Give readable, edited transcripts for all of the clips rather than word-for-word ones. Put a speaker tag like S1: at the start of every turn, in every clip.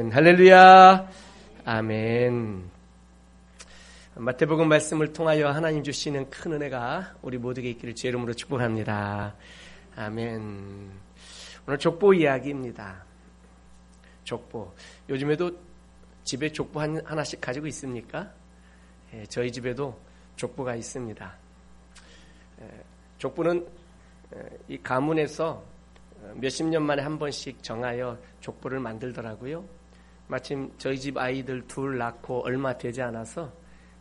S1: 아멘. 할렐루야. 아멘. 마태복음 말씀을 통하여 하나님 주시는 큰 은혜가 우리 모두에게 있기를 주의 이름으로 축복합니다. 아멘. 오늘 족보 이야기입니다. 족보. 요즘에도 집에 족보 하나씩 가지고 있습니까? 저희 집에도 족보가 있습니다. 족보는 이 가문에서 몇십 년 만에 한 번씩 정하여 족보를 만들더라고요. 마침 저희 집 아이들 둘 낳고 얼마 되지 않아서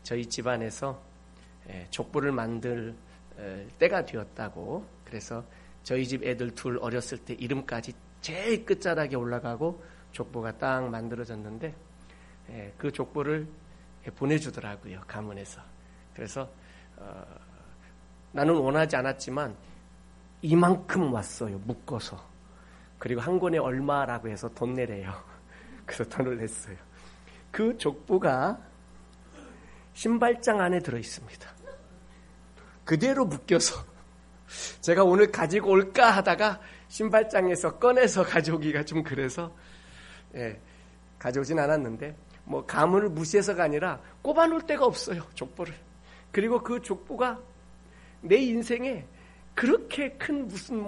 S1: 저희 집안에서 족보를 만들 때가 되었다고. 그래서 저희 집 애들 둘 어렸을 때 이름까지 제일 끝자락에 올라가고 족보가 딱 만들어졌는데 그 족보를 보내주더라고요, 가문에서. 그래서 나는 원하지 않았지만 이만큼 왔어요, 묶어서. 그리고 한 권에 얼마라고 해서 돈 내래요. 그래서 돈을 냈어요. 그 족보가 신발장 안에 들어있습니다. 그대로 묶여서 제가 오늘 가지고 올까 하다가 신발장에서 꺼내서 가져오기가 좀 그래서 가져오진 않았는데, 뭐 가문을 무시해서가 아니라 꼽아놓을 데가 없어요, 족보를. 그리고 그 족보가 내 인생에 그렇게 큰 무슨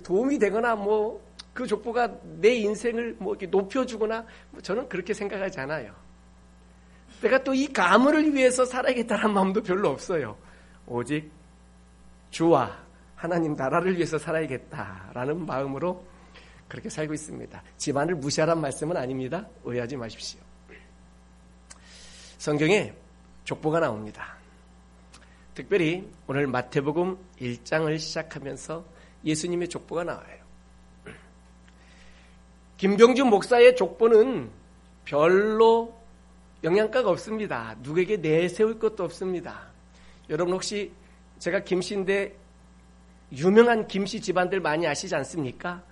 S1: 도움이 되거나 그 족보가 내 인생을 이렇게 높여주거나 저는 그렇게 생각하지 않아요. 내가 또 이 가문을 위해서 살아야겠다는 마음도 별로 없어요. 오직 주와 하나님 나라를 위해서 살아야겠다라는 마음으로 그렇게 살고 있습니다. 집안을 무시하란 말씀은 아닙니다. 오해하지 마십시오. 성경에 족보가 나옵니다. 특별히 오늘 마태복음 1장을 시작하면서 예수님의 족보가 나와요. 김병주 목사의 족보는 별로 영양가가 없습니다. 누구에게 내세울 것도 없습니다. 여러분 혹시 제가 김씨인데 유명한 김씨 집안들 많이 아시지 않습니까?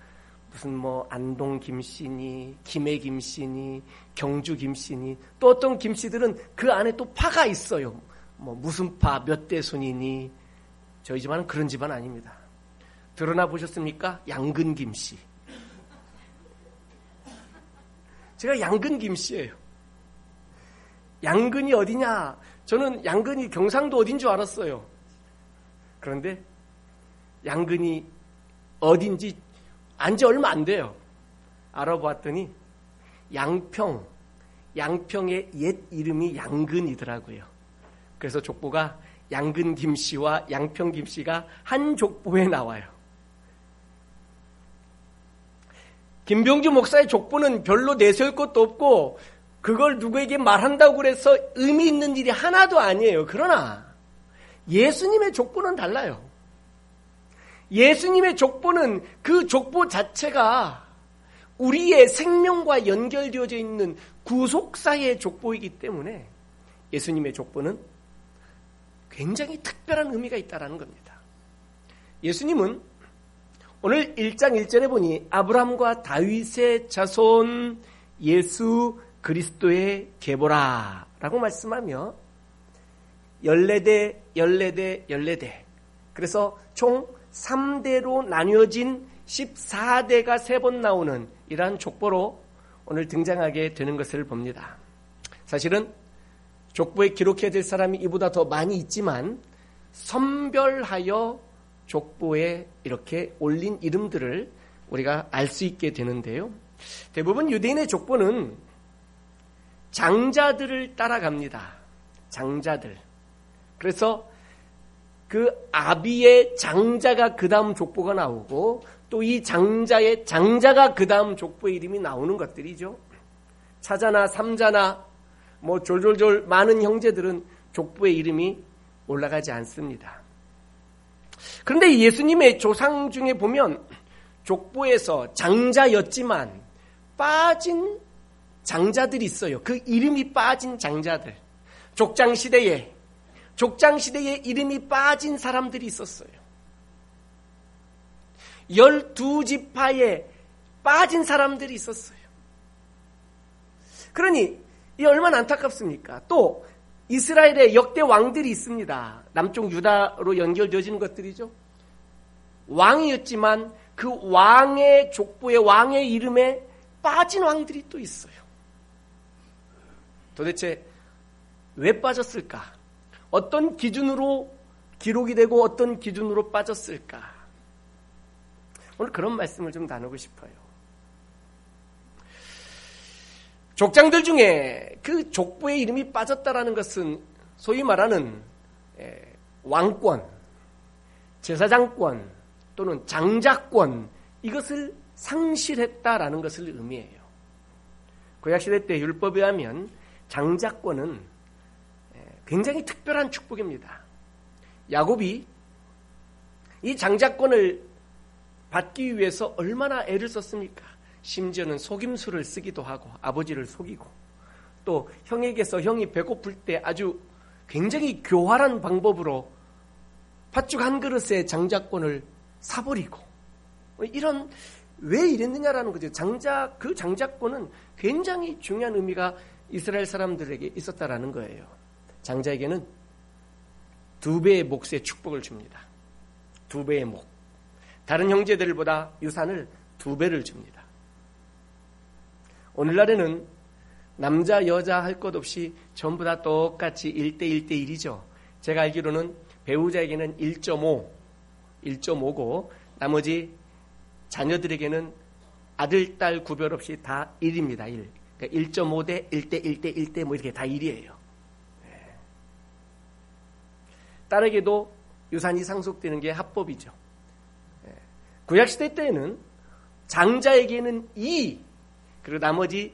S1: 무슨 안동 김씨니 김해 김씨니 경주 김씨니 또 어떤 김씨들은 그 안에 또 파가 있어요. 무슨 파 몇 대손이니. 저희 집안은 그런 집안 아닙니다. 드러나 보셨습니까? 양근 김씨. 제가 양근 김씨예요. 양근이 어디냐? 저는 양근이 경상도 어딘 줄 알았어요. 그런데 양근이 어딘지 안지 얼마 안 돼요. 알아보았더니 양평의 옛 이름이 양근이더라고요. 그래서 족보가 양근 김씨와 양평 김씨가 한 족보에 나와요. 김병주 목사의 족보는 별로 내세울 것도 없고 그걸 누구에게 말한다고 그래서 의미 있는 일이 하나도 아니에요. 그러나 예수님의 족보는 달라요. 예수님의 족보는 그 족보 자체가 우리의 생명과 연결되어져 있는 구속사의 족보이기 때문에 예수님의 족보는 굉장히 특별한 의미가 있다는 겁니다. 예수님은 오늘 1장 1절에 보니 아브라함과 다윗의 자손 예수 그리스도의 계보라 라고 말씀하며 14대 그래서 총 3대로 나뉘어진 14대가 3번 나오는 이러한 족보로 오늘 등장하게 되는 것을 봅니다. 사실은 족보에 기록해야 될 사람이 이보다 더 많이 있지만 선별하여 족보에 이렇게 올린 이름들을 우리가 알 수 있게 되는데요. 대부분 유대인의 족보는 장자들을 따라갑니다. 장자들. 그래서 그 아비의 장자가 그 다음 족보가 나오고 또 이 장자의 장자가 그 다음 족보의 이름이 나오는 것들이죠. 차자나 삼자나 졸졸졸 많은 형제들은 족보의 이름이 올라가지 않습니다. 그런데 예수님의 조상 중에 보면 족보에서 장자였지만 빠진 장자들이 있어요. 그 이름이 빠진 장자들. 족장시대에 이름이 빠진 사람들이 있었어요. 12지파에 빠진 사람들이 있었어요. 그러니 이 얼마나 안타깝습니까? 또 이스라엘의 역대 왕들이 있습니다. 남쪽 유다로 연결되어지는 것들이죠. 왕이었지만 그 왕의 족보의 왕의 이름에 빠진 왕들이 또 있어요. 도대체 왜 빠졌을까? 어떤 기준으로 기록이 되고 어떤 기준으로 빠졌을까? 오늘 그런 말씀을 좀 나누고 싶어요. 족장들 중에 그 족보의 이름이 빠졌다라는 것은 소위 말하는 왕권, 제사장권 또는 장자권, 이것을 상실했다라는 것을 의미해요. 구약시대 때 율법에 하면 장자권은 굉장히 특별한 축복입니다. 야곱이 이 장자권을 받기 위해서 얼마나 애를 썼습니까? 심지어는 속임수를 쓰기도 하고 아버지를 속이고 또 형에게서 형이 배고플 때 아주 굉장히 교활한 방법으로 팥죽 한 그릇에 장자권을 사버리고 이런 왜 이랬느냐라는 거죠. 그 장자권은 굉장히 중요한 의미가 이스라엘 사람들에게 있었다라는 거예요. 장자에게는 2배의 몫의 축복을 줍니다. 2배의 몫. 다른 형제들보다 유산을 2배를 줍니다. 오늘날에는 남자 여자 할 것 없이 전부 다 똑같이 1대1대1이죠. 제가 알기로는 배우자에게는 1.5고 나머지 자녀들에게는 아들, 딸 구별 없이 다 1입니다. 1. 그러니까 1.5대 1대 1대 뭐 이렇게 다 1이에요. 딸에게도 유산이 상속되는 게 합법이죠. 구약시대 때에는 장자에게는 2, 그리고 나머지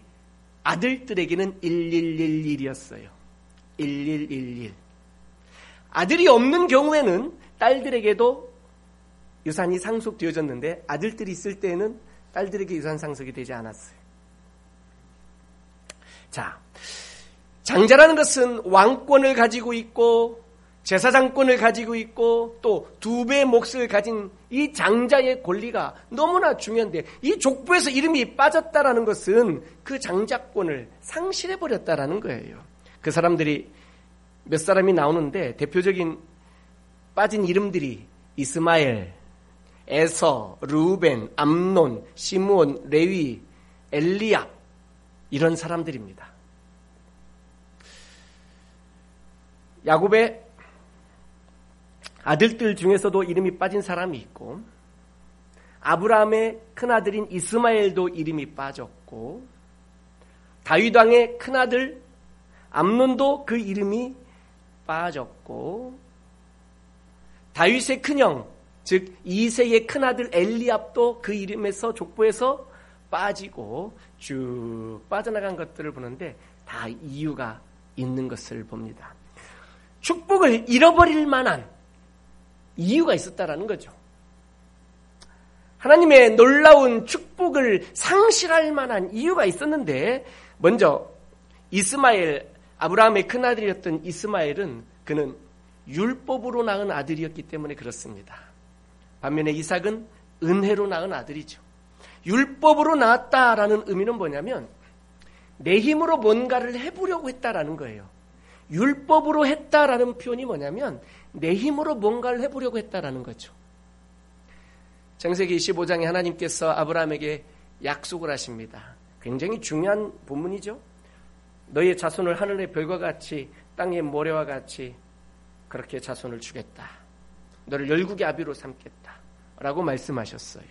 S1: 아들들에게는 1111이었어요. 1111. 아들이 없는 경우에는 딸들에게도 유산이 상속되어졌는데 아들들이 있을 때에는 딸들에게 유산 상속이 되지 않았어요. 자, 장자라는 것은 왕권을 가지고 있고 제사장권을 가지고 있고 또 2배의 몫을 가진 이 장자의 권리가 너무나 중요한데 이 족보에서 이름이 빠졌다라는 것은 그 장자권을 상실해버렸다라는 거예요. 그 사람들이 몇 사람이 나오는데 대표적인 빠진 이름들이 이스마엘, 에서, 르우벤, 암논, 시므온, 레위, 엘리압 이런 사람들입니다. 야곱의 아들들 중에서도 이름이 빠진 사람이 있고 아브라함의 큰아들인 이스마엘도 이름이 빠졌고 다윗 왕의 큰아들 암논도 그 이름이 빠졌고 다윗의 큰형 즉 이새의 큰아들 엘리압도 그 이름에서 족보에서 빠지고 쭉 빠져나간 것들을 보는데 다 이유가 있는 것을 봅니다. 축복을 잃어버릴 만한 이유가 있었다라는 거죠. 하나님의 놀라운 축복을 상실할 만한 이유가 있었는데 먼저 이스마엘, 아브라함의 큰아들이었던 이스마엘은 그는 율법으로 낳은 아들이었기 때문에 그렇습니다. 반면에 이삭은 은혜로 낳은 아들이죠. 율법으로 낳았다라는 의미는 뭐냐면 내 힘으로 뭔가를 해보려고 했다라는 거예요. 율법으로 했다라는 표현이 뭐냐면 내 힘으로 뭔가를 해보려고 했다라는 거죠. 창세기 25장에 하나님께서 아브라함에게 약속을 하십니다. 굉장히 중요한 본문이죠. 너의 자손을 하늘의 별과 같이 땅의 모래와 같이 그렇게 자손을 주겠다. 너를 열국의 아비로 삼겠다. 라고 말씀하셨어요.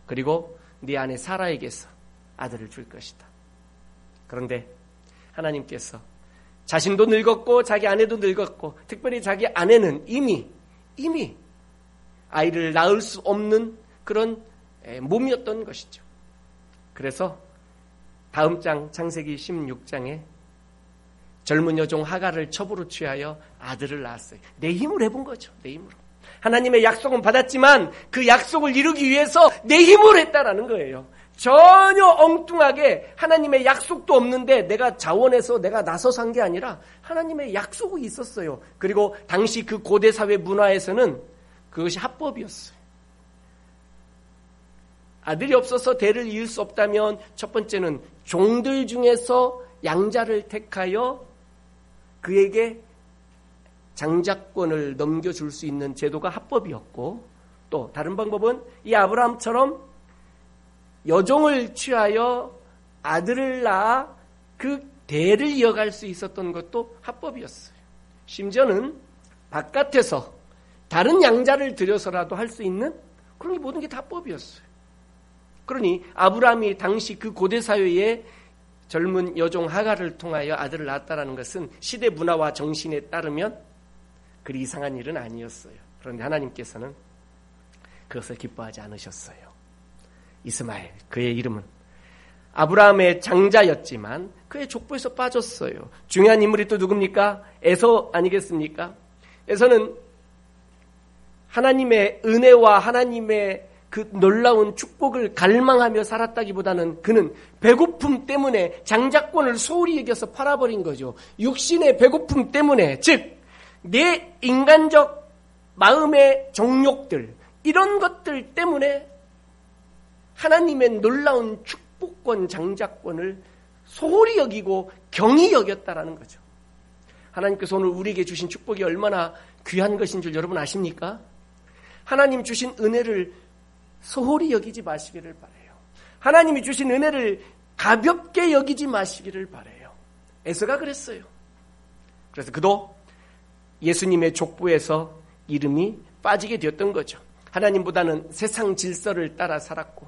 S1: 그리고 네 아내 사라에게서 아들을 줄 것이다. 그런데 하나님께서 자신도 늙었고 자기 아내도 늙었고 특별히 자기 아내는 이미 아이를 낳을 수 없는 그런 몸이었던 것이죠. 그래서 다음 장 창세기 16장에 젊은 여종 하갈을 첩으로 취하여 아들을 낳았어요. 내 힘으로 해본 거죠. 내 힘으로. 하나님의 약속은 받았지만 그 약속을 이루기 위해서 내 힘으로 했다라는 거예요. 전혀 엉뚱하게 하나님의 약속도 없는데 내가 자원해서 내가 나서서 한 게 아니라 하나님의 약속이 있었어요. 그리고 당시 그 고대 사회 문화에서는 그것이 합법이었어요. 아들이 없어서 대를 이을 수 없다면 첫 번째는 종들 중에서 양자를 택하여 그에게 장자권을 넘겨줄 수 있는 제도가 합법이었고 또 다른 방법은 이 아브라함처럼 여종을 취하여 아들을 낳아 그 대를 이어갈 수 있었던 것도 합법이었어요. 심지어는 바깥에서 다른 양자를 들여서라도 할 수 있는 그런 게 모든 게 다 합법이었어요. 그러니 아브라함이 당시 그 고대 사회에 젊은 여종 하갈을 통하여 아들을 낳았다는 것은 시대 문화와 정신에 따르면 그리 이상한 일은 아니었어요. 그런데 하나님께서는 그것을 기뻐하지 않으셨어요. 이스마엘, 그의 이름은 아브라함의 장자였지만 그의 족보에서 빠졌어요. 중요한 인물이 또 누굽니까? 에서 아니겠습니까? 에서는 하나님의 은혜와 하나님의 그 놀라운 축복을 갈망하며 살았다기보다는 그는 배고픔 때문에 장자권을 소홀히 여겨서 팔아버린 거죠. 육신의 배고픔 때문에, 즉 내 인간적 마음의 정욕들, 이런 것들 때문에 하나님의 놀라운 축복권, 장자권을 소홀히 여기고 경히 여겼다라는 거죠. 하나님께서 오늘 우리에게 주신 축복이 얼마나 귀한 것인 줄 여러분 아십니까? 하나님 주신 은혜를 소홀히 여기지 마시기를 바라요. 하나님이 주신 은혜를 가볍게 여기지 마시기를 바라요. 에서가 그랬어요. 그래서 그도 예수님의 족보에서 이름이 빠지게 되었던 거죠. 하나님보다는 세상 질서를 따라 살았고,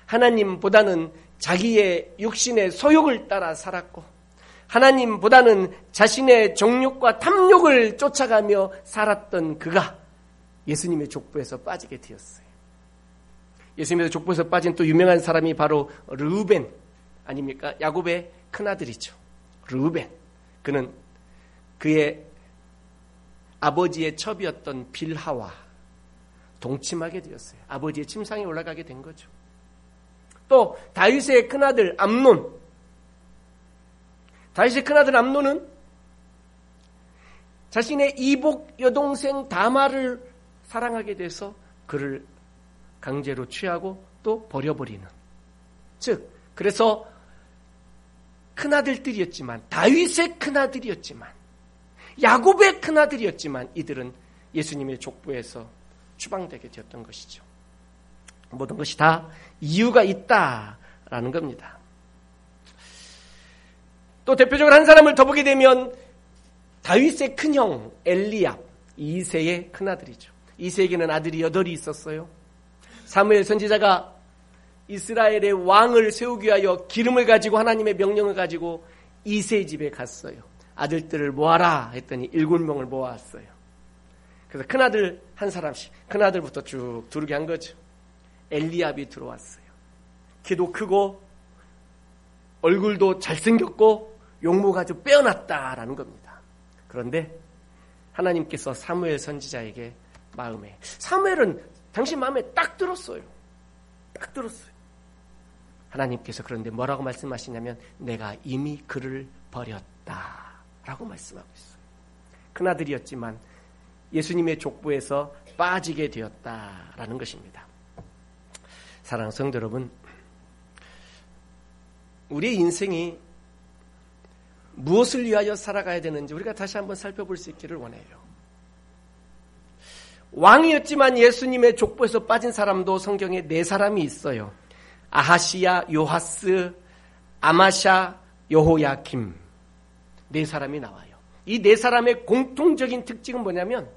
S1: 하나님보다는 자기의 육신의 소욕을 따라 살았고, 하나님보다는 자신의 정욕과 탐욕을 쫓아가며 살았던 그가 예수님의 족보에서 빠지게 되었어요. 예수님의 족보에서 빠진 또 유명한 사람이 바로 르우벤 아닙니까? 야곱의 큰아들이죠. 르우벤. 그는 그의 아버지의 첩이었던 빌하와 동침하게 되었어요. 아버지의 침상에 올라가게 된 거죠. 또 다윗의 큰아들 암논. 다윗의 큰아들 암논은 자신의 이복 여동생 다마를 사랑하게 돼서 그를 강제로 취하고 또 버려버리는. 즉 그래서 큰아들들이었지만, 다윗의 큰아들이었지만, 야곱의 큰아들이었지만 이들은 예수님의 족보에서 추방되게 되었던 것이죠. 모든 것이 다 이유가 있다라는 겁니다. 또 대표적으로 한 사람을 더 보게 되면 다윗의 큰형 엘리압, 이새의 큰아들이죠. 이새에게는 아들이 8이 있었어요. 사무엘 선지자가 이스라엘의 왕을 세우기 위하여 기름을 가지고 하나님의 명령을 가지고 이새 집에 갔어요. 아들들을 모아라 했더니 7명을 모았어요. 그래서 큰아들 한 사람씩, 큰아들부터 쭉 두르게 한 거죠. 엘리압이 들어왔어요. 키도 크고 얼굴도 잘생겼고 용모가 아주 빼어났다라는 겁니다. 그런데 하나님께서 사무엘 선지자에게 사무엘은 당신 마음에 딱 들었어요. 딱 들었어요. 하나님께서 그런데 뭐라고 말씀하시냐면 내가 이미 그를 버렸다라고 말씀하고 있어요. 큰아들이었지만 예수님의 족보에서 빠지게 되었다라는 것입니다. 사랑하는 성도 여러분, 우리의 인생이 무엇을 위하여 살아가야 되는지 우리가 다시 한번 살펴볼 수 있기를 원해요. 왕이었지만 예수님의 족보에서 빠진 사람도 성경에 4사람이 있어요. 아하시야, 요하스, 아마샤, 여호야김. 4사람이 나와요. 이 4사람의 공통적인 특징은 뭐냐면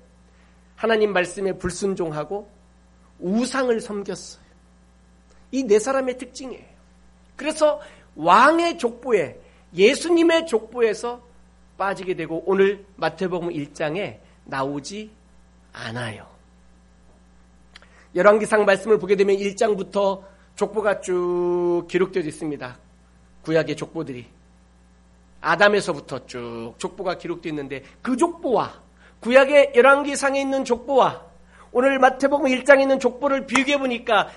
S1: 하나님 말씀에 불순종하고 우상을 섬겼어요. 이 4사람의 특징이에요. 그래서 왕의 족보에, 예수님의 족보에서 빠지게 되고 오늘 마태복음 1장에 나오지 않아요. 열왕기상 말씀을 보게 되면 1장부터 족보가 쭉 기록되어 있습니다. 구약의 족보들이 아담에서부터 쭉 족보가 기록되어 있는데 그 족보와 구약의 열왕기상에 있는 족보와 오늘 마태복음 1장에 있는 족보를 비교해 보니까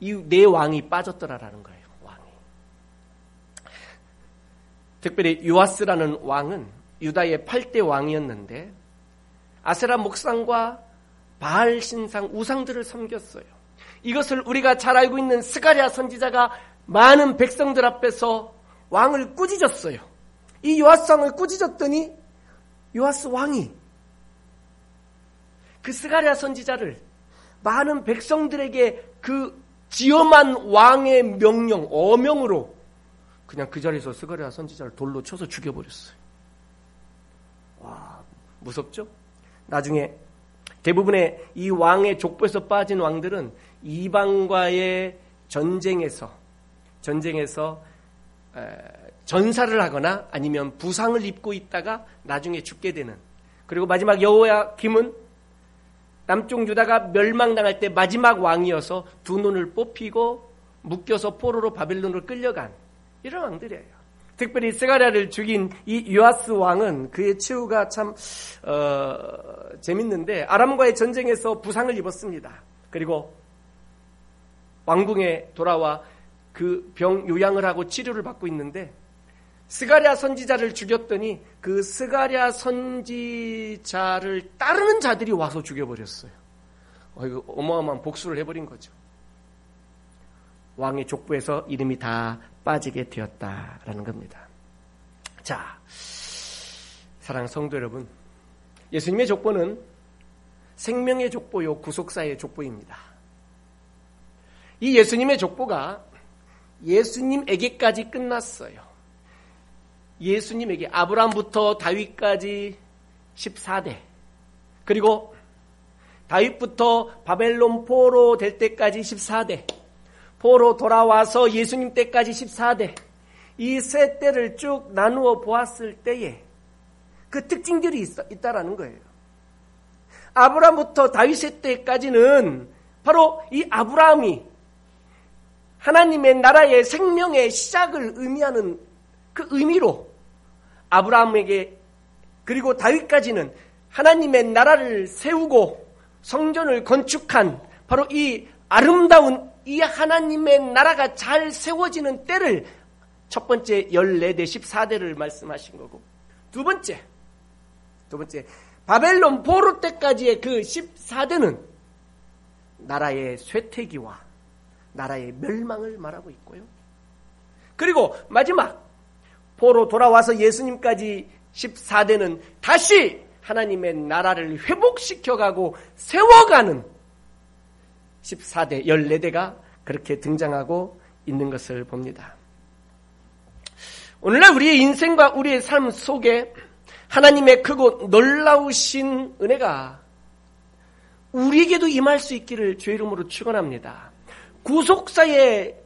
S1: 이 4왕이 빠졌더라라는 거예요. 왕이. 특별히 요아스라는 왕은 유다의 8대 왕이었는데 아세라 목상과 바알 신상 우상들을 섬겼어요. 이것을 우리가 잘 알고 있는 스가랴 선지자가 많은 백성들 앞에서 왕을 꾸짖었어요. 이 요아스 왕을 꾸짖었더니 요아스 왕이 그 스가랴 선지자를 많은 백성들에게 그 지엄한 왕의 명령, 어명으로 그냥 그 자리에서 스가랴 선지자를 돌로 쳐서 죽여버렸어요. 와, 무섭죠? 나중에 대부분의 이 왕의 족보에서 빠진 왕들은 이방과의 전쟁에서 전사를 하거나 아니면 부상을 입고 있다가 나중에 죽게 되는, 그리고 마지막 여호야김은 남쪽 유다가 멸망당할 때 마지막 왕이어서 두 눈을 뽑히고 묶여서 포로로 바벨론으로 끌려간 이런 왕들이에요. 특별히 스가랴를 죽인 이 요아스 왕은 그의 최후가 참 재밌는데, 아람과의 전쟁에서 부상을 입었습니다. 그리고 왕궁에 돌아와 그 병 요양을 하고 치료를 받고 있는데, 스가랴 선지자를 죽였더니 그 스가랴 선지자를 따르는 자들이 와서 죽여버렸어요. 이거 어마어마한 복수를 해버린 거죠. 왕의 족보에서 이름이 다 빠지게 되었다라는 겁니다. 자, 사랑하는 성도 여러분, 예수님의 족보는 생명의 족보요 구속사의 족보입니다. 이 예수님의 족보가 예수님에게까지 끝났어요. 예수님에게 아브라함부터 다윗까지 14대, 그리고 다윗부터 바벨론 포로 될 때까지 14대, 포로 돌아와서 예수님 때까지 14대, 이 세 때를 쭉 나누어 보았을 때에 그 특징들이 있다라는 거예요. 아브라함부터 다윗의 때까지는 바로 이 아브라함이 하나님의 나라의 생명의 시작을 의미하는 그 의미로 아브라함에게, 그리고 다윗까지는 하나님의 나라를 세우고 성전을 건축한 바로 이 아름다운 이 하나님의 나라가 잘 세워지는 때를 첫 번째 14대 14대를 말씀하신 거고, 두 번째 바벨론 포로 때까지의 그 14대는 나라의 쇠퇴기와 나라의 멸망을 말하고 있고요. 그리고 마지막 포로 돌아와서 예수님까지 14대는 다시 하나님의 나라를 회복시켜가고 세워가는 14대, 14대가 그렇게 등장하고 있는 것을 봅니다. 오늘날 우리의 인생과 우리의 삶 속에 하나님의 크고 놀라우신 은혜가 우리에게도 임할 수 있기를 주의 이름으로 축원합니다. 구속사의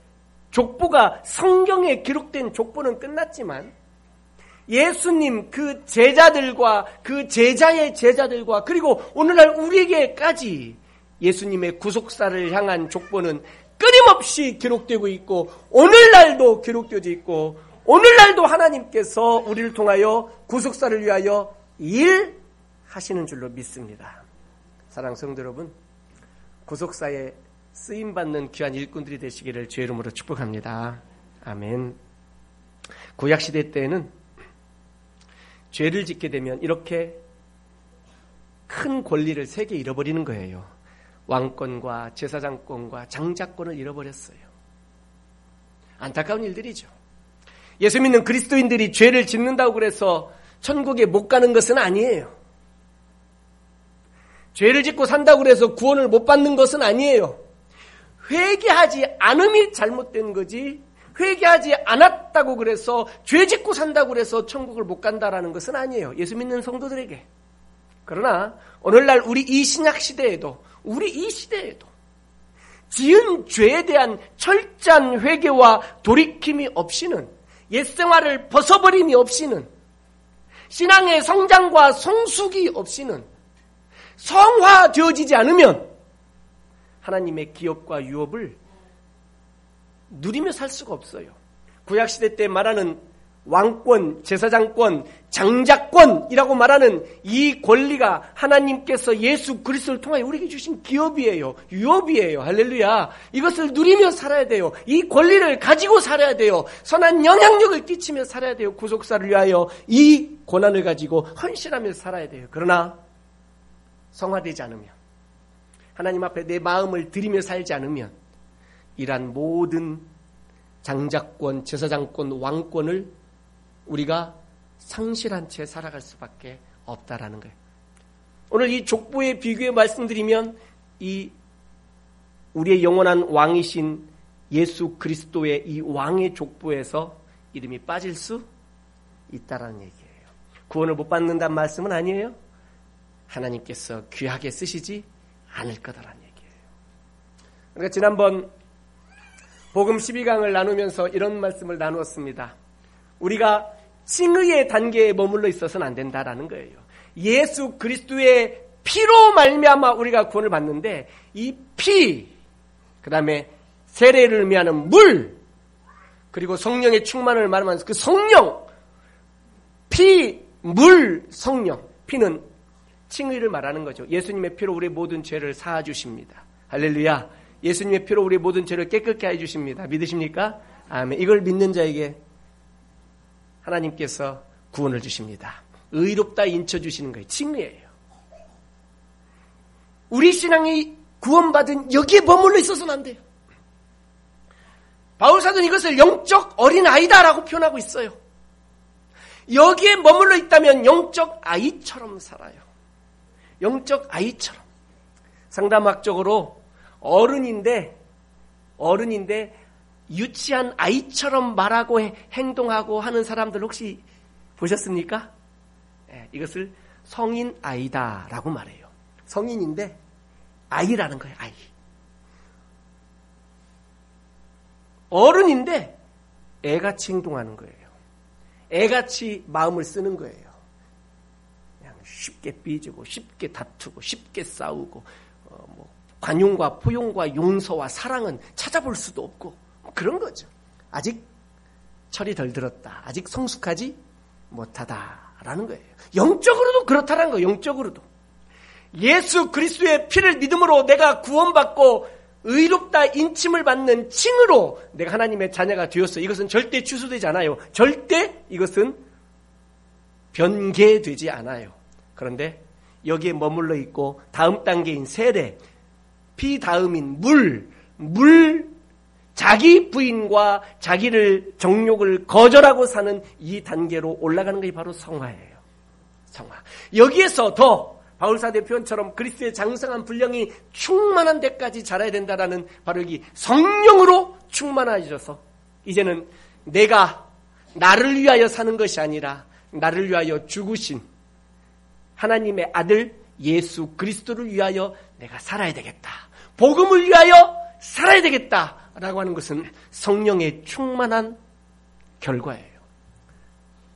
S1: 족보가 성경에 기록된 족보는 끝났지만 예수님 그 제자들과 그 제자의 제자들과 그리고 오늘날 우리에게까지 예수님의 구속사를 향한 족보는 끊임없이 기록되고 있고 오늘날도 기록되어져 있고 오늘날도 하나님께서 우리를 통하여 구속사를 위하여 일하시는 줄로 믿습니다. 사랑하는 성도 여러분, 구속사에 쓰임받는 귀한 일꾼들이 되시기를 주의 이름으로 축복합니다. 아멘. 구약시대 때에는 죄를 짓게 되면 이렇게 큰 권리를 세 개 잃어버리는 거예요. 왕권과 제사장권과 장자권을 잃어버렸어요. 안타까운 일들이죠. 예수 믿는 그리스도인들이 죄를 짓는다고 그래서 천국에 못 가는 것은 아니에요. 죄를 짓고 산다고 그래서 구원을 못 받는 것은 아니에요. 회개하지 않음이 잘못된 거지, 회개하지 않았다고 그래서 죄 짓고 산다고 그래서 천국을 못 간다라는 것은 아니에요. 예수 믿는 성도들에게. 그러나 오늘날 우리 이 신약 시대에도, 우리 이 시대에도 지은 죄에 대한 철저한 회개와 돌이킴이 없이는, 옛생활을 벗어버림이 없이는, 신앙의 성장과 성숙이 없이는, 성화되어지지 않으면 하나님의 기업과 유업을 누리며 살 수가 없어요. 구약시대 때 말하는 왕권, 제사장권, 장자권이라고 말하는 이 권리가 하나님께서 예수 그리스도를 통하여 우리에게 주신 기업이에요. 유업이에요. 할렐루야. 이것을 누리며 살아야 돼요. 이 권리를 가지고 살아야 돼요. 선한 영향력을 끼치며 살아야 돼요. 구속사를 위하여 이 권한을 가지고 헌신하며 살아야 돼요. 그러나 성화되지 않으면, 하나님 앞에 내 마음을 드리며 살지 않으면 이러한 모든 장자권, 제사장권, 왕권을 우리가 상실한 채 살아갈 수밖에 없다라는 거예요. 오늘 이 족보에 비교해 말씀드리면 이 우리의 영원한 왕이신 예수 그리스도의 이 왕의 족보에서 이름이 빠질 수 있다라는 얘기예요. 구원을 못 받는다는 말씀은 아니에요. 하나님께서 귀하게 쓰시지 않을 거다라는 얘기예요. 그러니까 지난번 복음 12강을 나누면서 이런 말씀을 나누었습니다. 우리가 칭의의 단계에 머물러 있어서는 안 된다라는 거예요. 예수 그리스도의 피로 말미암아 우리가 구원을 받는데 이 피, 그 다음에 세례를 의미하는 물, 그리고 성령의 충만을 말하면서 그 성령, 피, 물, 성령. 피는 칭의를 말하는 거죠. 예수님의 피로 우리의 모든 죄를 사하 주십니다. 할렐루야. 예수님의 피로 우리의 모든 죄를 깨끗게 해 주십니다. 믿으십니까? 아멘. 이걸 믿는 자에게 하나님께서 구원을 주십니다. 의롭다 인쳐주시는 거예요. 칭의예요. 우리 신앙이 구원받은 여기에 머물러 있어서는 안 돼요. 바울사도는 이것을 영적 어린아이다라고 표현하고 있어요. 여기에 머물러 있다면 영적 아이처럼 살아요. 영적 아이처럼. 상담학적으로 어른인데 유치한 아이처럼 말하고 행동하고 하는 사람들 혹시 보셨습니까? 네, 이것을 성인 아이다라고 말해요. 성인인데 아이라는 거예요. 아이. 어른인데 애같이 행동하는 거예요. 애같이 마음을 쓰는 거예요. 그냥 쉽게 삐지고 쉽게 다투고 쉽게 싸우고 관용과 포용과 용서와 사랑은 찾아볼 수도 없고 그런 거죠. 아직 철이 덜 들었다. 아직 성숙하지 못하다라는 거예요. 영적으로도 그렇다라는 거예요. 영적으로도. 예수 그리스도의 피를 믿음으로 내가 구원받고 의롭다 인침을 받는 칭으로 내가 하나님의 자녀가 되었어요. 이것은 절대 취소되지 않아요. 절대 이것은 변개되지 않아요. 그런데 여기에 머물러 있고 다음 단계인 세례, 피 다음인 물, 자기 부인과 자기를 정욕을 거절하고 사는 이 단계로 올라가는 것이 바로 성화예요. 성화. 여기에서 더 바울사도의 표현처럼 그리스도의 장성한 분량이 충만한 데까지 자라야 된다라는 바로 여기 성령으로 충만해져서 이제는 내가 나를 위하여 사는 것이 아니라 나를 위하여 죽으신 하나님의 아들 예수 그리스도를 위하여 내가 살아야 되겠다. 복음을 위하여 살아야 되겠다라고 하는 것은 성령의 충만한 결과예요.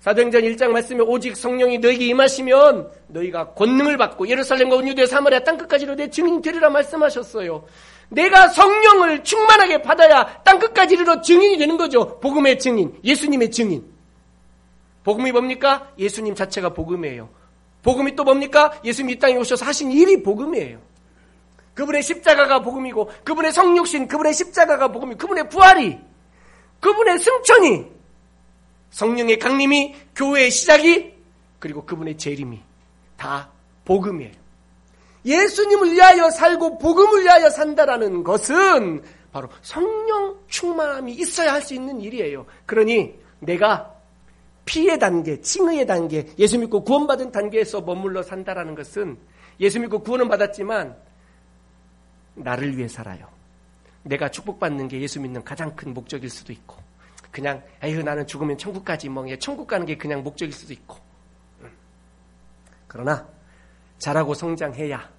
S1: 사도행전 1장 말씀에 오직 성령이 너희에게 임하시면 너희가 권능을 받고 예루살렘과 온 유대 사마리아 땅끝까지로 내 증인이 되리라 말씀하셨어요. 내가 성령을 충만하게 받아야 땅끝까지 이르러 증인이 되는 거죠. 복음의 증인, 예수님의 증인. 복음이 뭡니까? 예수님 자체가 복음이에요. 복음이 또 뭡니까? 예수님이 이 땅에 오셔서 하신 일이 복음이에요. 그분의 십자가가 복음이고 그분의 성육신, 그분의 십자가가 복음이고 그분의 부활이, 그분의 승천이, 성령의 강림이, 교회의 시작이, 그리고 그분의 재림이 다 복음이에요. 예수님을 위하여 살고 복음을 위하여 산다라는 것은 바로 성령 충만함이 있어야 할 수 있는 일이에요. 그러니 내가 피의 단계, 칭의의 단계, 예수 믿고 구원받은 단계에서 머물러 산다라는 것은 예수 믿고 구원은 받았지만 나를 위해 살아요. 내가 축복받는 게 예수 믿는 가장 큰 목적일 수도 있고 그냥 에휴 나는 죽으면 천국 가지 천국 가는 게 그냥 목적일 수도 있고 그러나 자라고 성장해야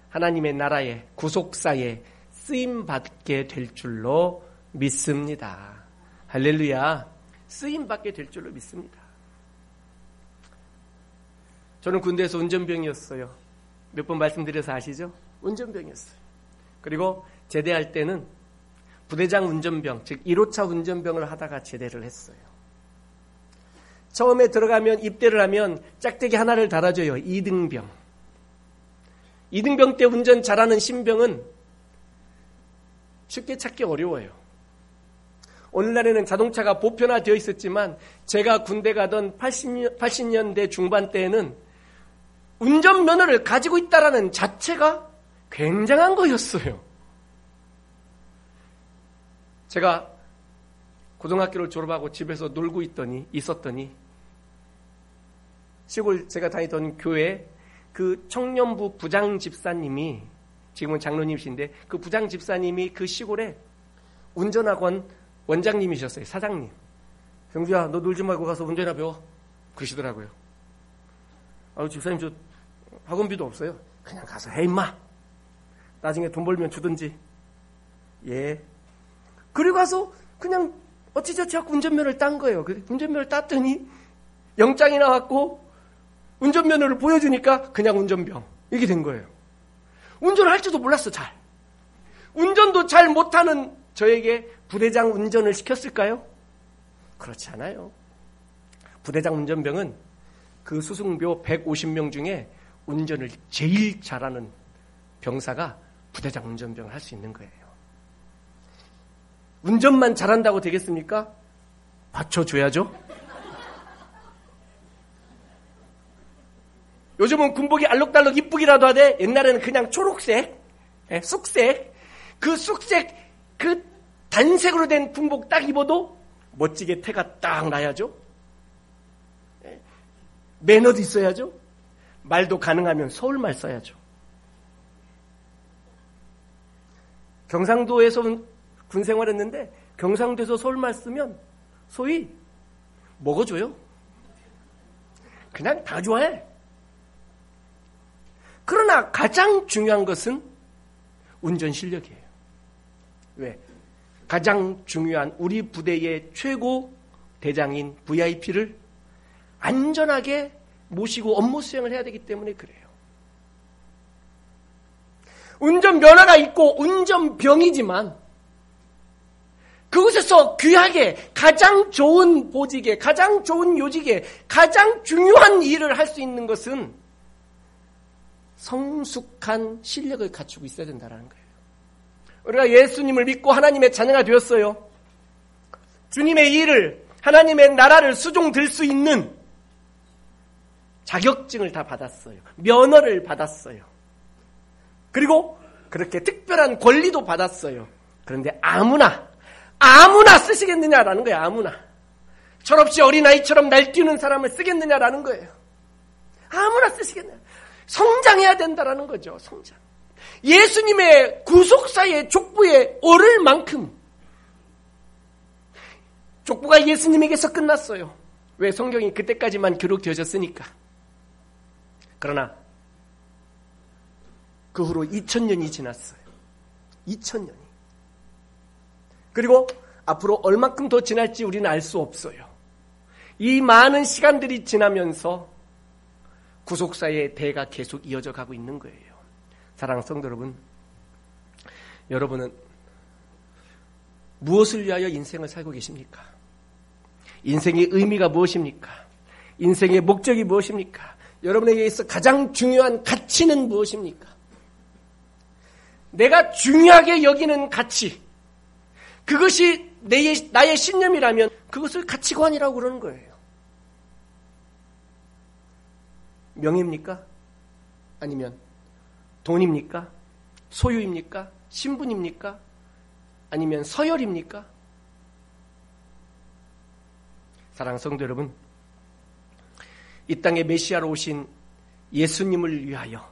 S1: 하나님의 나라의 구속사에 쓰임받게 될 줄로 믿습니다. 할렐루야. 쓰임받게 될 줄로 믿습니다. 저는 군대에서 운전병이었어요. 몇 번 말씀드려서 아시죠? 운전병이었어요. 그리고 제대할 때는 부대장 운전병, 즉 1호차 운전병을 하다가 제대를 했어요. 처음에 들어가면 입대를 하면 짝대기 하나를 달아줘요. 2등병. 2등병 때 운전 잘하는 신병은 쉽게 찾기 어려워요. 오늘날에는 자동차가 보편화되어 있었지만 제가 군대 가던 80년대 중반 때에는 운전면허를 가지고 있다라는 자체가 굉장한 거였어요. 제가 고등학교를 졸업하고 집에서 놀고 있었더니 시골 제가 다니던 교회 그 청년부 부장 집사님이 지금은 장로님이신데 그 부장 집사님이 그 시골에 운전학원 원장님이셨어요. 사장님. 경주야, 너 놀지 말고 가서 운전이나 배워. 그러시더라고요. 집사님, 저 학원비도 없어요. 그냥 가서 해, 임마. 나중에 돈 벌면 주든지. 예. 그리고 가서 그냥 어찌저찌 하고 운전면허를 딴 거예요. 운전면허를 땄더니 영장이 나왔고 운전면허를 보여주니까 그냥 운전병. 이게 된 거예요. 운전을 할 줄도 몰랐어, 잘. 운전도 잘 못하는 저에게 부대장 운전을 시켰을까요? 그렇지 않아요. 부대장 운전병은 그 수송교 150명 중에 운전을 제일 잘하는 병사가 부대장 운전병을 할 수 있는 거예요. 운전만 잘한다고 되겠습니까? 받쳐줘야죠. 요즘은 군복이 알록달록 이쁘기라도 하되 옛날에는 그냥 초록색, 쑥색, 그 쑥색, 그 단색으로 된 군복 딱 입어도 멋지게 태가 딱 나야죠. 매너도 있어야죠. 말도 가능하면 서울말 써야죠. 경상도에서 군 생활했는데 경상도에서 서울말 쓰면 소위 먹어줘요. 그냥 다 좋아해. 그러나 가장 중요한 것은 운전 실력이에요. 왜? 가장 중요한 우리 부대의 최고 대장인 VIP를 안전하게 모시고 업무 수행을 해야 되기 때문에 그래요. 운전면허가 있고 운전병이지만 그곳에서 귀하게 가장 좋은 보직에, 가장 좋은 요직에, 가장 중요한 일을 할 수 있는 것은 성숙한 실력을 갖추고 있어야 된다는 거예요. 우리가 예수님을 믿고 하나님의 자녀가 되었어요. 주님의 일을, 하나님의 나라를 수종들 수 있는 자격증을 다 받았어요. 면허를 받았어요. 그리고 그렇게 특별한 권리도 받았어요. 그런데 아무나 쓰시겠느냐라는 거예요. 아무나. 철없이 어린아이처럼 날뛰는 사람을 쓰겠느냐라는 거예요. 아무나 쓰시겠느냐. 성장해야 된다라는 거죠. 성장. 예수님의 구속사의 족부에 오를 만큼 족부가 예수님에게서 끝났어요. 왜? 성경이 그때까지만 기록되어졌으니까. 그러나 그 후로 2000년이 지났어요. 2000년이. 그리고 앞으로 얼마큼 더 지날지 우리는 알 수 없어요. 이 많은 시간들이 지나면서 구속사의 대가 계속 이어져 가고 있는 거예요. 사랑하는 성도 여러분, 여러분은 무엇을 위하여 인생을 살고 계십니까? 인생의 의미가 무엇입니까? 인생의 목적이 무엇입니까? 여러분에게 있어 가장 중요한 가치는 무엇입니까? 내가 중요하게 여기는 가치, 그것이 나의 신념이라면 그것을 가치관이라고 그러는 거예요. 명예입니까? 아니면 돈입니까? 소유입니까? 신분입니까? 아니면 서열입니까? 사랑하는 성도 여러분, 이 땅에 메시아로 오신 예수님을 위하여,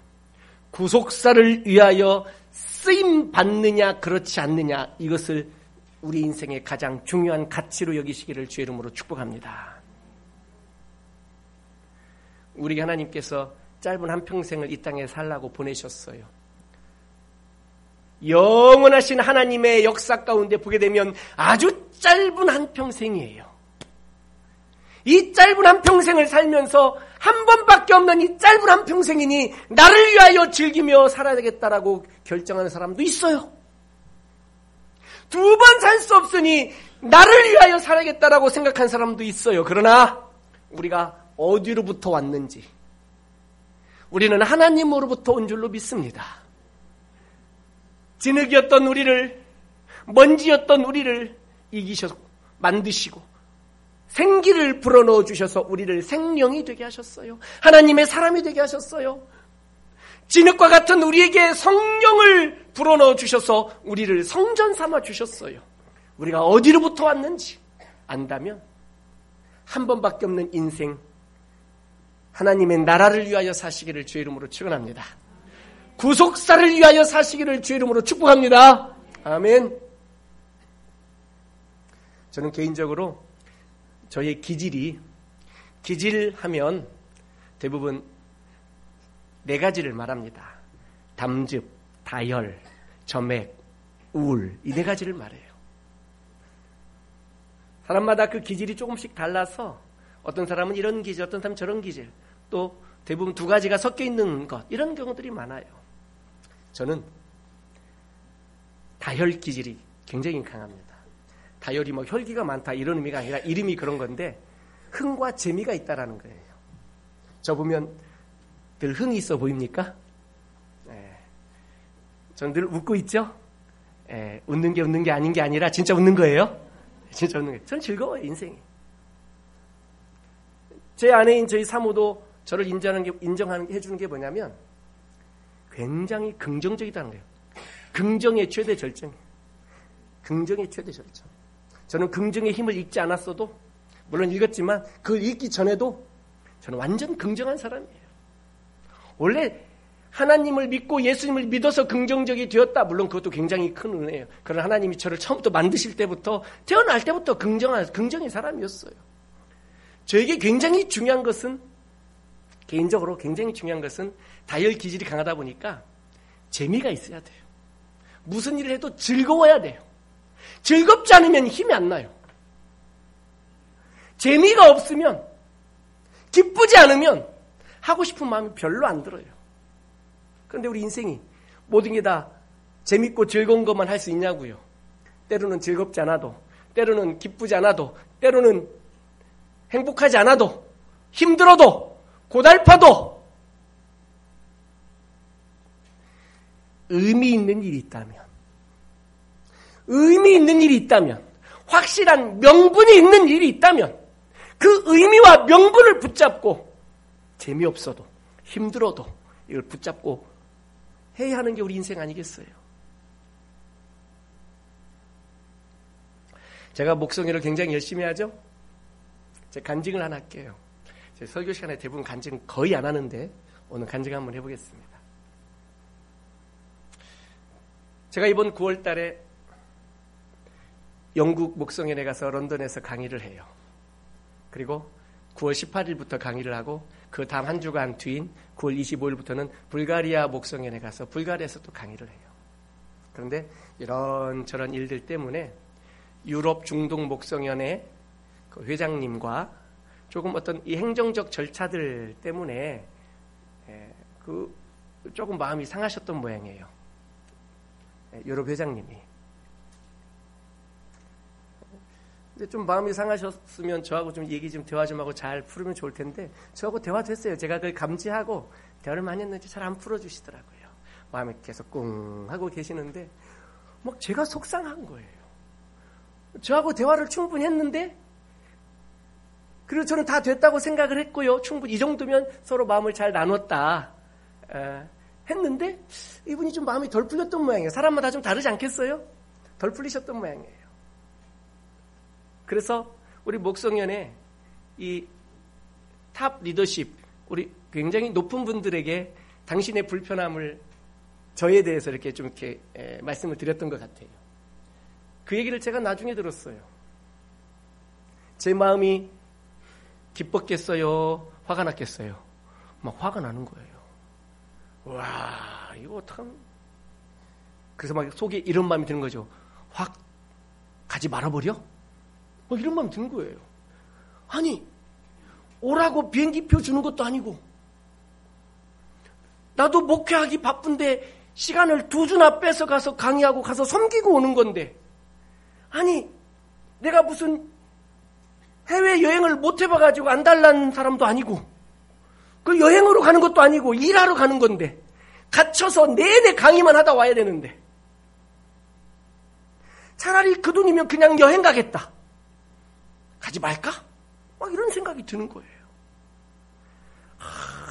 S1: 구속사를 위하여 쓰임 받느냐 그렇지 않느냐, 이것을 우리 인생의 가장 중요한 가치로 여기시기를 주의 이름으로 축복합니다. 우리 하나님께서 짧은 한평생을 이 땅에 살라고 보내셨어요. 영원하신 하나님의 역사 가운데 보게 되면 아주 짧은 한평생이에요. 이 짧은 한평생을 살면서 한 번밖에 없는 이 짧은 한평생이니 나를 위하여 즐기며 살아야 되겠다라고 결정하는 사람도 있어요. 두 번 살 수 없으니 나를 위하여 살아야겠다라고 생각한 사람도 있어요. 그러나 우리가 어디로부터 왔는지 우리는 하나님으로부터 온 줄로 믿습니다. 진흙이었던 우리를, 먼지였던 우리를 이기셔서 만드시고 생기를 불어넣어 주셔서 우리를 생명이 되게 하셨어요. 하나님의 사람이 되게 하셨어요. 진흙과 같은 우리에게 성령을 불어넣어 주셔서 우리를 성전 삼아 주셨어요. 우리가 어디로부터 왔는지 안다면 한 번밖에 없는 인생, 하나님의 나라를 위하여 사시기를 주의 이름으로 축원합니다. 구속사를 위하여 사시기를 주의 이름으로 축복합니다. 아멘. 저는 개인적으로 저의 기질하면 대부분 네 가지를 말합니다. 담즙, 다혈, 점액, 우울, 이 네 가지를 말해요. 사람마다 그 기질이 조금씩 달라서 어떤 사람은 이런 기질, 어떤 사람은 저런 기질, 또 대부분 두 가지가 섞여 있는 것, 이런 경우들이 많아요. 저는 다혈 기질이 굉장히 강합니다. 다혈이 뭐 혈기가 많다 이런 의미가 아니라 이름이 그런 건데 흥과 재미가 있다라는 거예요. 저 보면 늘 흥이 있어 보입니까? 전 늘 웃고 있죠? 웃는 게 아닌 게 아니라 진짜 웃는 거예요. 진짜 웃는 거예요. 전 즐거워요, 인생이. 제 아내인 저희 사모도 저를 인정해주는 게 뭐냐면 굉장히 긍정적이다는 거예요. 긍정의 최대 절정이에요. 긍정의 최대 절정. 저는 긍정의 힘을 읽지 않았어도, 물론 읽었지만 그걸 읽기 전에도 저는 완전 긍정한 사람이에요. 원래 하나님을 믿고 예수님을 믿어서 긍정적이 되었다. 물론 그것도 굉장히 큰 은혜예요. 그러나 하나님이 저를 처음부터 만드실 때부터, 태어날 때부터 긍정의 사람이었어요. 저에게 굉장히 중요한 것은, 개인적으로 굉장히 중요한 것은 다혈 기질이 강하다 보니까 재미가 있어야 돼요. 무슨 일을 해도 즐거워야 돼요. 즐겁지 않으면 힘이 안 나요. 재미가 없으면, 기쁘지 않으면 하고 싶은 마음이 별로 안 들어요. 그런데 우리 인생이 모든 게 다 재밌고 즐거운 것만 할 수 있냐고요. 때로는 즐겁지 않아도, 때로는 기쁘지 않아도, 때로는 행복하지 않아도, 힘들어도, 고달파도 의미 있는 일이 있다면, 확실한 명분이 있는 일이 있다면 그 의미와 명분을 붙잡고 재미없어도 힘들어도 이걸 붙잡고 해야 하는 게 우리 인생 아니겠어요? 제가 목성회를 굉장히 열심히 하죠? 제 간증을 하나 할게요. 제 설교 시간에 대부분 간증 거의 안 하는데 오늘 간증 한번 해보겠습니다. 제가 이번 9월 달에 영국 목성회에 가서 런던에서 강의를 해요. 그리고 9월 18일부터 강의를 하고 그 다음 한 주간 뒤인 9월 25일부터는 불가리아 목성회에 가서 불가리아에서 또 강의를 해요. 그런데 이런저런 일들 때문에 유럽 중동 목성회의 그 회장님과 조금 어떤 이 행정적 절차들 때문에 조금 마음이 상하셨던 모양이에요. 유럽 회장님이. 근데 좀 마음이 상하셨으면 저하고 좀 얘기 좀 대화 좀 하고 잘 풀으면 좋을 텐데 저하고 대화도 했어요. 제가 그걸 감지하고 대화를 많이 했는지 잘 안 풀어주시더라고요. 마음에 계속 꿍 하고 계시는데 막 제가 속상한 거예요. 저하고 대화를 충분히 했는데 그리고 저는 다 됐다고 생각을 했고요. 충분히 이 정도면 서로 마음을 잘 나눴다 했는데 이분이 좀 마음이 덜 풀렸던 모양이에요. 사람마다 좀 다르지 않겠어요? 덜 풀리셨던 모양이에요. 그래서 우리 목성연의 이 탑 리더십, 우리 굉장히 높은 분들에게 당신의 불편함을 저에 대해서 이렇게 좀 이렇게 말씀을 드렸던 것 같아요. 그 얘기를 제가 나중에 들었어요. 제 마음이 기뻤겠어요? 화가 났겠어요? 막 화가 나는 거예요. 와, 이거 어떡하면. 그래서 막 속에 이런 마음이 드는 거죠. 확 가지 말아버려? 막 이런 마음이 드는 거예요. 아니, 오라고 비행기표 주는 것도 아니고, 나도 목회하기 바쁜데 시간을 2주나 뺏어가서 강의하고 가서 섬기고 오는 건데, 아니, 내가 무슨 해외여행을 못 해봐가지고 안달난 사람도 아니고, 그 여행으로 가는 것도 아니고, 일하러 가는 건데, 갇혀서 내내 강의만 하다 와야 되는데, 차라리 그 돈이면 그냥 여행 가겠다. 가지 말까? 막 이런 생각이 드는 거예요.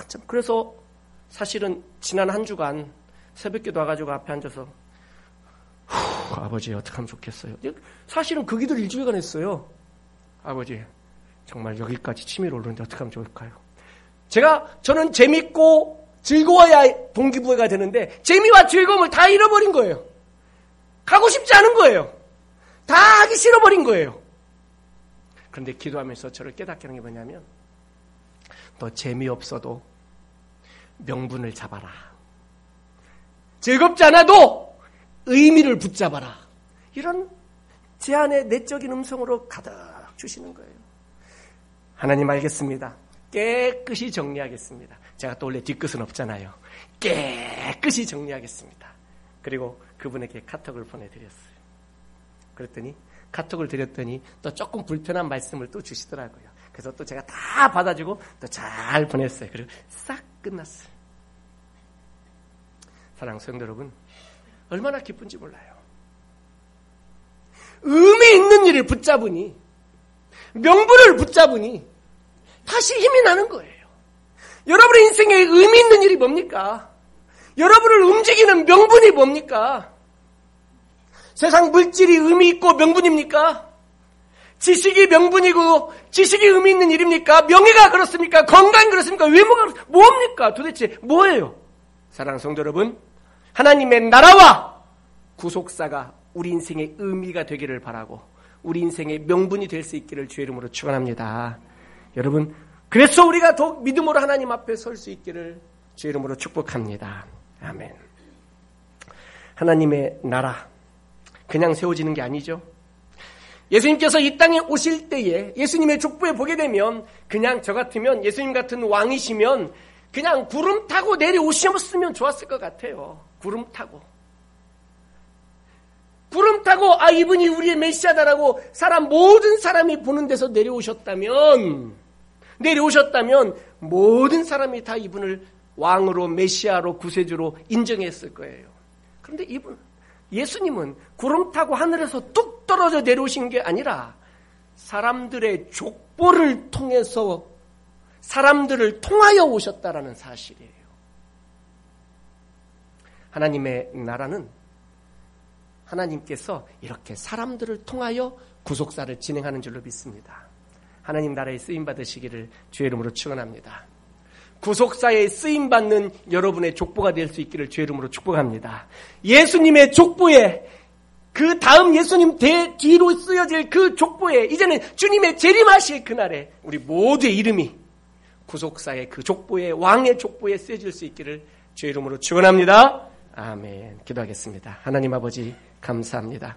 S1: 참, 그래서 사실은 지난 한 주간 새벽기도 와가지고 앞에 앉아서 아버지 어떻게 하면 좋겠어요. 사실은 그 기도를 일주일간 했어요. 아버지 정말 여기까지 치밀어 오르는데 어떻게 하면 좋을까요? 저는 재밌고 즐거워야 동기부여가 되는데 재미와 즐거움을 다 잃어버린 거예요. 가고 싶지 않은 거예요. 다 하기 싫어버린 거예요. 그런데 기도하면서 저를 깨닫게 하는 게 뭐냐면, 너 재미없어도 명분을 잡아라. 즐겁지 않아도 의미를 붙잡아라. 이런 제 안에 내적인 음성으로 가득 주시는 거예요. 하나님 알겠습니다. 깨끗이 정리하겠습니다. 제가 또 원래 뒤끝은 없잖아요. 깨끗이 정리하겠습니다. 그리고 그분에게 카톡을 보내드렸어요. 그랬더니 카톡을 드렸더니 또 조금 불편한 말씀을 또 주시더라고요. 그래서 또 제가 다 받아주고 또 잘 보냈어요. 그리고 싹 끝났어요. 사랑하는 성도 여러분, 얼마나 기쁜지 몰라요. 의미 있는 일을 붙잡으니, 명분을 붙잡으니 다시 힘이 나는 거예요. 여러분의 인생에 의미 있는 일이 뭡니까? 여러분을 움직이는 명분이 뭡니까? 세상 물질이 의미 있고 명분입니까? 지식이 명분이고 지식이 의미 있는 일입니까? 명예가 그렇습니까? 건강이 그렇습니까? 외모가 그렇습니까? 뭡니까? 도대체 뭐예요? 사랑하는 성도 여러분, 하나님의 나라와 구속사가 우리 인생의 의미가 되기를 바라고 우리 인생의 명분이 될 수 있기를 주의 이름으로 축원합니다. 여러분, 그래서 우리가 더욱 믿음으로 하나님 앞에 설 수 있기를 주의 이름으로 축복합니다. 아멘. 하나님의 나라 그냥 세워지는 게 아니죠. 예수님께서 이 땅에 오실 때에 예수님의 족보에 보게 되면 그냥 저 같으면 예수님 같은 왕이시면 그냥 구름 타고 내려오셨으면 좋았을 것 같아요. 구름 타고 아 이분이 우리의 메시아다라고 모든 사람이 보는 데서 내려오셨다면 모든 사람이 다 이분을 왕으로 메시아로 구세주로 인정했을 거예요. 그런데 예수님은 구름 타고 하늘에서 뚝 떨어져 내려오신 게 아니라 사람들의 족보를 통해서 사람들을 통하여 오셨다라는 사실이에요. 하나님의 나라는 하나님께서 이렇게 사람들을 통하여 구속사를 진행하는 줄로 믿습니다. 하나님 나라에 쓰임받으시기를 주의 이름으로 축원합니다. 구속사에 쓰임받는 여러분의 족보가 될 수 있기를 주의 이름으로 축복합니다. 예수님의 족보에 그 다음 예수님 뒤로 쓰여질 그 족보에 이제는 주님의 재림하실 그날에 우리 모두의 이름이 구속사의 그 족보에 왕의 족보에 쓰여질 수 있기를 주의 이름으로 축원합니다. 아멘. 기도하겠습니다. 하나님 아버지 감사합니다.